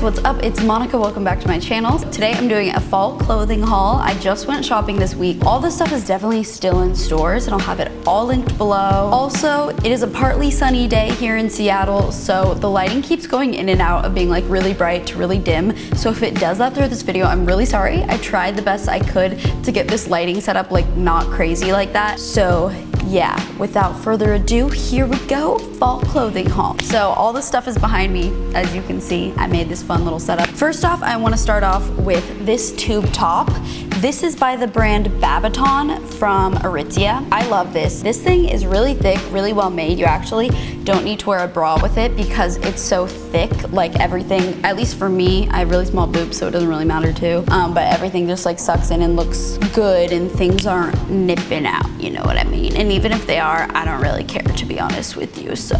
what's up? It's Monica, welcome back to my channel. Today I'm doing a fall clothing haul. I just went shopping this week. All this stuff is definitely still in stores and I'll have it all linked below. Also, it is a partly sunny day here in Seattle, so the lighting keeps going in and out of being like really bright to really dim. So if it does that through this video, I'm really sorry. I tried the best I could to get this lighting set up like not crazy like that. So yeah, without further ado, here we go, fall clothing haul. So all this stuff is behind me, as you can see. I made this fun little setup. First off, I want to start off with this tube top. This is by the brand Babaton from Aritzia. I love this. This thing is really thick, really well made. You actually don't need to wear a bra with it because it's so thick. Like everything, at least for me, I have really small boobs, so it doesn't really matter too. But everything just like sucks in and looks good and things aren't nipping out, you know what I mean? And even if they are, I don't really care, to be honest with you, so.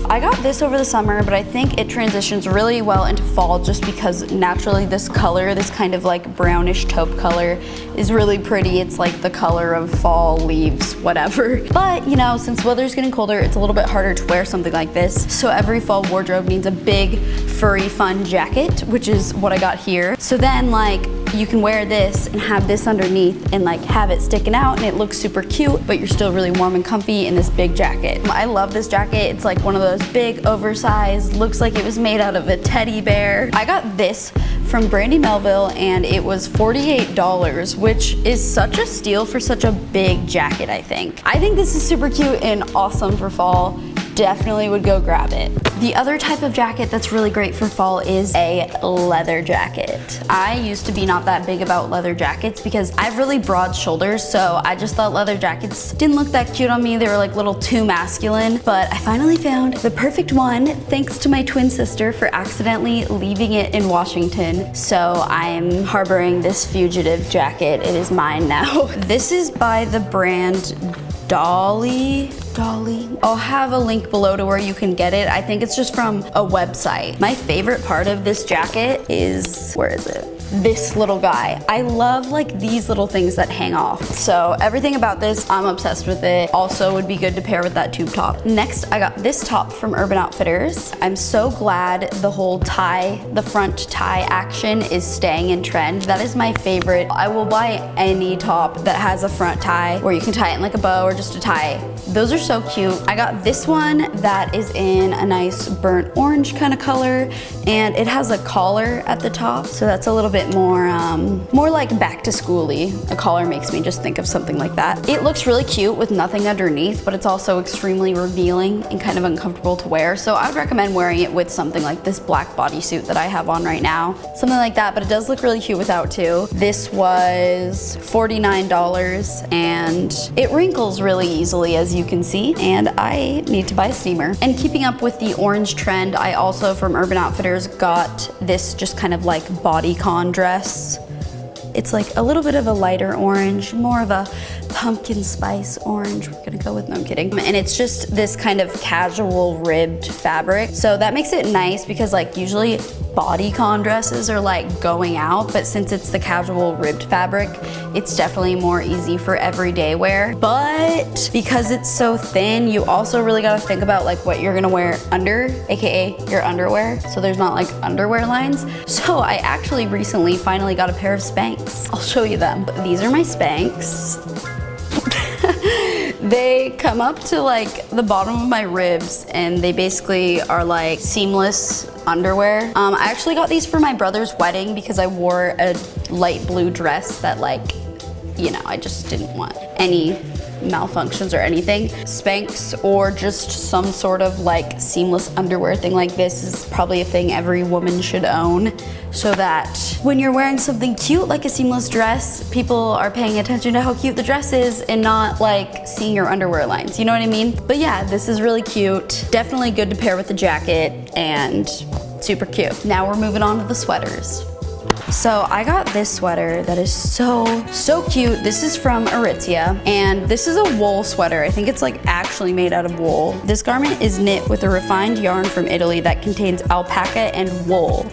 I got this over the summer, but I think it transitions really well into fall just because naturally this color, this kind of like brownish taupe color is really pretty. It's like the color of fall leaves, whatever. But you know, since weather's getting colder, it's a little bit harder to wear something like this. So every fall wardrobe needs a big, furry, fun jacket, which is what I got here. So then like, you can wear this and have this underneath and like have it sticking out and it looks super cute, but you're still really warm and comfy in this big jacket. I love this jacket. It's like one of those big, oversized, looks like it was made out of a teddy bear. I got this from Brandy Melville and it was $48, which is such a steal for such a big jacket, I think. I think this is super cute and awesome for fall. Definitely would go grab it. The other type of jacket that's really great for fall is a leather jacket. I used to be not that big about leather jackets because I have really broad shoulders, so I just thought leather jackets didn't look that cute on me. They were like a little too masculine, but I finally found the perfect one thanks to my twin sister for accidentally leaving it in Washington. So I'm harboring this fugitive jacket. It is mine now. This is by the brand Dolly. I'll have a link below to where you can get it. I think it's just from a website. My favorite part of this jacket is, where is it? This little guy. I love like these little things that hang off. So everything about this, I'm obsessed with it. Also would be good to pair with that tube top. Next, I got this top from Urban Outfitters. I'm so glad the whole tie, the front tie action is staying in trend. That is my favorite. I will buy any top that has a front tie where you can tie it in like a bow or just a tie. Those are so cute. I got this one that is in a nice burnt orange kind of color and it has a collar at the top. So that's a little bit more like back to school-y. A collar makes me just think of something like that. It looks really cute with nothing underneath, but it's also extremely revealing and kind of uncomfortable to wear. So I would recommend wearing it with something like this black bodysuit that I have on right now. Something like that, but it does look really cute without too. This was $49 and it wrinkles really easily, as you can see, and I need to buy a steamer. And keeping up with the orange trend, I also from Urban Outfitters got this just kind of like bodycon dress. It's like a little bit of a lighter orange, more of a pumpkin spice orange. We're gonna go with, no, I'm kidding. And it's just this kind of casual ribbed fabric. So that makes it nice because like usually bodycon dresses are like going out, but since it's the casual ribbed fabric, it's definitely more easy for everyday wear. But because it's so thin, you also really gotta think about like what you're gonna wear under, AKA your underwear. So there's not like underwear lines. So I actually recently finally got a pair of Spanx. I'll show you them. These are my Spanx. They come up to like the bottom of my ribs and they basically are like seamless underwear. I actually got these for my brother's wedding because I wore a light blue dress that like, you know, I just didn't want any malfunctions or anything. Spanx or just some sort of like seamless underwear thing like this is probably a thing every woman should own, so that when you're wearing something cute like a seamless dress, people are paying attention to how cute the dress is and not like seeing your underwear lines, you know what I mean? But yeah, this is really cute. Definitely good to pair with the jacket and super cute. Now we're moving on to the sweaters. So I got this sweater that is so cute. This is from Aritzia and this is a wool sweater. I think it's like actually made out of wool. This garment is knit with a refined yarn from Italy that contains alpaca and wool.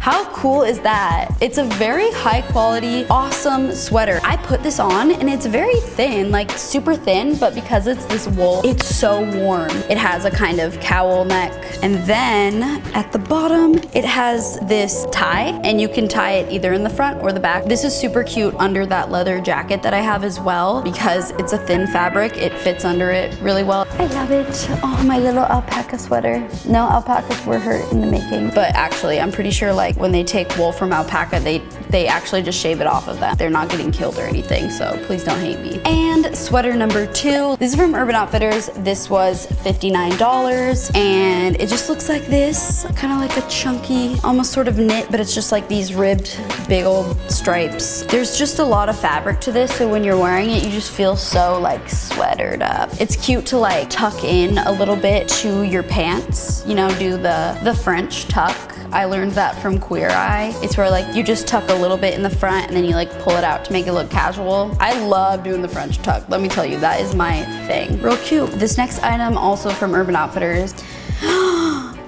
How cool is that? It's a very high quality, awesome sweater. I put this on and it's very thin, like super thin, but because it's this wool, it's so warm. It has a kind of cowl neck. And then at the bottom, it has this tie, and you can tie it either in the front or the back. This is super cute under that leather jacket that I have as well, because it's a thin fabric. It fits under it really well. I love it. Oh, my little alpaca sweater. No alpacas were hurt in the making. But actually, I'm pretty sure like when they take wool from alpaca, they actually just shave it off of them. They're not getting killed or anything, so please don't hate me. And sweater number 2. This is from Urban Outfitters. This was $59, and it just looks like this, kind of like a chunky, almost sort of knit, but it's just like these ribbed, big old stripes. There's just a lot of fabric to this, so when you're wearing it, you just feel so like sweatered up. It's cute to like tuck in a little bit to your pants, you know, do the French tuck. I learned that from Queer Eye. It's where like you just tuck a little bit in the front and then you like pull it out to make it look casual. I love doing the French tuck. Let me tell you, that is my thing. Real cute. This next item also from Urban Outfitters.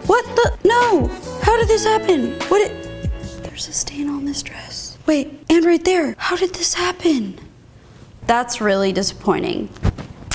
What the? No! How did this happen? There's a stain on this dress. Wait, and right there. How did this happen? That's really disappointing.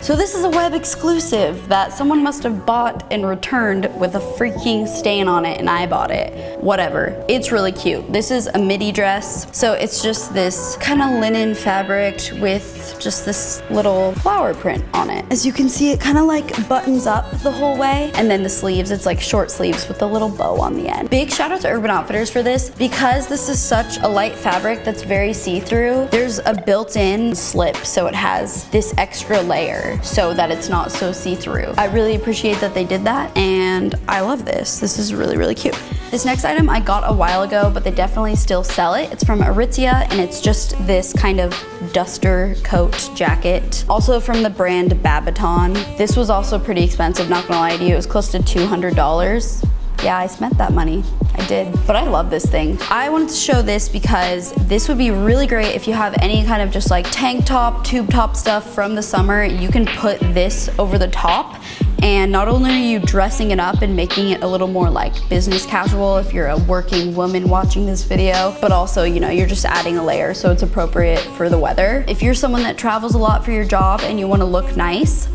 So this is a web exclusive that someone must have bought and returned with a freaking stain on it, and I bought it. Whatever. It's really cute. This is a midi dress. So it's just this kind of linen fabric with just this little flower print on it. As you can see, it kind of like buttons up the whole way. And then the sleeves, it's like short sleeves with a little bow on the end. Big shout out to Urban Outfitters for this, because this is such a light fabric that's very see-through. There's a built-in slip, so it has this extra layer so that it's not so see-through. I really appreciate that they did that, and I love this. This is really, really cute. This next item I got a while ago, but they definitely still sell it. It's from Aritzia, and it's just this kind of duster coat jacket. Also from the brand Babaton. This was also pretty expensive, not gonna lie to you. It was close to $200. Yeah, I spent that money. I did, but I love this thing. I wanted to show this because this would be really great if you have any kind of just like tank top, tube top stuff from the summer. You can put this over the top, and not only are you dressing it up and making it a little more like business casual if you're a working woman watching this video, but also, you know, you're just adding a layer so it's appropriate for the weather. If you're someone that travels a lot for your job and you want to look nice,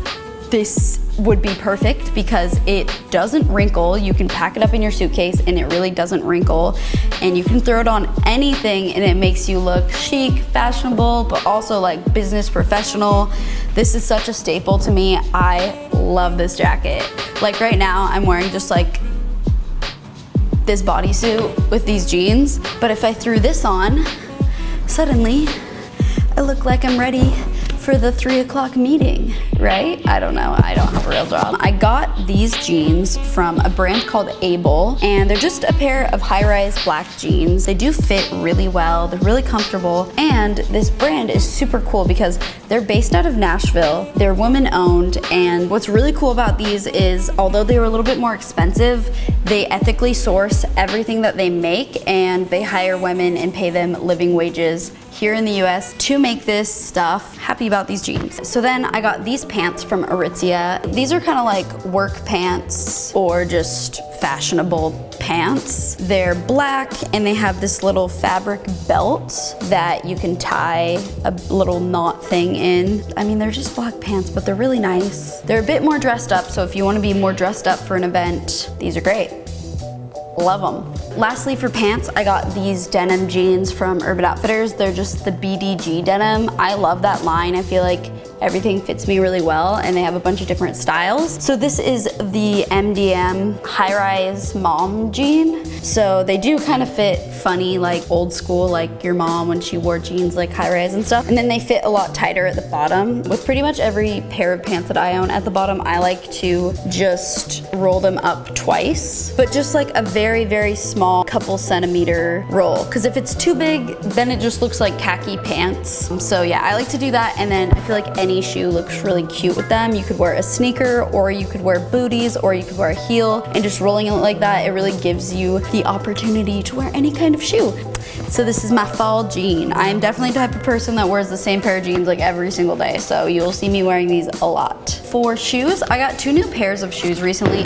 this would be perfect because it doesn't wrinkle. You can pack it up in your suitcase and it really doesn't wrinkle, and you can throw it on anything and it makes you look chic, fashionable, but also like business professional. This is such a staple to me. I love this jacket. Like right now I'm wearing just like this bodysuit with these jeans, but if I threw this on, suddenly I look like I'm ready for the 3 o'clock meeting, right? I don't know, I don't have a real job. I got these jeans from a brand called Able, and they're just a pair of high-rise black jeans. They do fit really well, they're really comfortable, and this brand is super cool because they're based out of Nashville, they're women-owned, and what's really cool about these is, although they were a little bit more expensive, they ethically source everything that they make, and they hire women and pay them living wages here in the US to make this stuff. Happy about these jeans. So then I got these pants from Aritzia. These are kind of like work pants or just fashionable pants. They're black and they have this little fabric belt that you can tie a little knot thing in. I mean, they're just black pants, but they're really nice. They're a bit more dressed up, so if you want to be more dressed up for an event, these are great. Love them. Lastly, for pants, I got these denim jeans from Urban Outfitters. They're just the BDG denim. I love that line. I feel like everything fits me really well, and they have a bunch of different styles. So this is the MDM high-rise mom jean. So they do kind of fit funny, like old school, like your mom when she wore jeans like high-rise and stuff. And then they fit a lot tighter at the bottom. With pretty much every pair of pants that I own at the bottom, I like to just roll them up twice, but just like a very, very small couple centimeter roll. Because if it's too big, then it just looks like khaki pants. So yeah, I like to do that, and then I feel like any shoe looks really cute with them. You could wear a sneaker, or you could wear booties, or you could wear a heel, and just rolling it like that, it really gives you the opportunity to wear any kind of shoe. So this is my fall jean. I am definitely the type of person that wears the same pair of jeans like every single day, so you'll see me wearing these a lot. For shoes, I got 2 new pairs of shoes recently.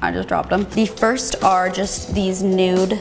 I just dropped them. The first are just these Nude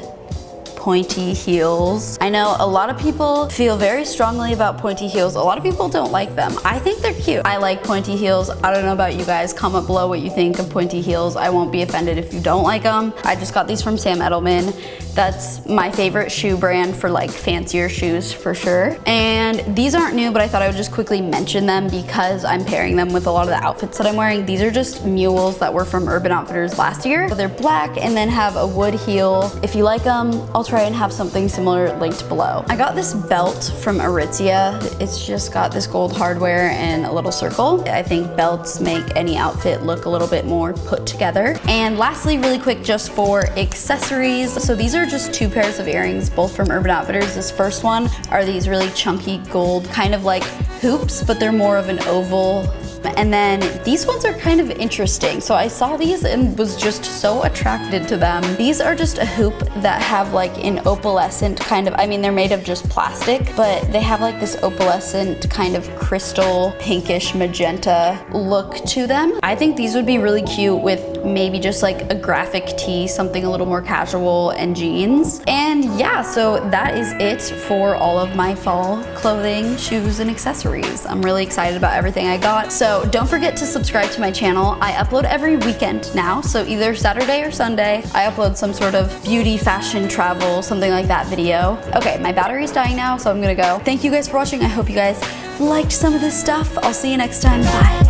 pointy heels. I know a lot of people feel very strongly about pointy heels. A lot of people don't like them. I think they're cute. I like pointy heels. I don't know about you guys. Comment below what you think of pointy heels. I won't be offended if you don't like them. I just got these from Sam Edelman. That's my favorite shoe brand for like fancier shoes for sure. And these aren't new, but I thought I would just quickly mention them because I'm pairing them with a lot of the outfits that I'm wearing. These are just Mules that were from Urban Outfitters last year. So they're black and then have a wood heel. If you like them, I'll try and have something similar linked below. I got this belt from Aritzia. It's just got this gold hardware and a little circle. I think belts make any outfit look a little bit more put together. And lastly, really quick, just for accessories. So these are just 2 pairs of earrings, both from Urban Outfitters. This first one are these really chunky gold, kind of like hoops, but they're more of an oval. And then these ones are kind of interesting. So I saw these and was just so attracted to them. These are just a hoop that have like an opalescent kind of, I mean, they're made of just plastic, but they have like this opalescent kind of crystal pinkish magenta look to them. I think these would be really cute with maybe just like a graphic tee, something a little more casual, and jeans. And yeah, so that is it for all of my fall clothing, shoes, and accessories. I'm really excited about everything I got. So don't forget to subscribe to my channel. I upload every weekend now, so either Saturday or Sunday, I upload some sort of beauty, fashion, travel, something like that video. Okay, my battery's dying now, so I'm gonna go. Thank you guys for watching. I hope you guys liked some of this stuff. I'll see you next time. Bye.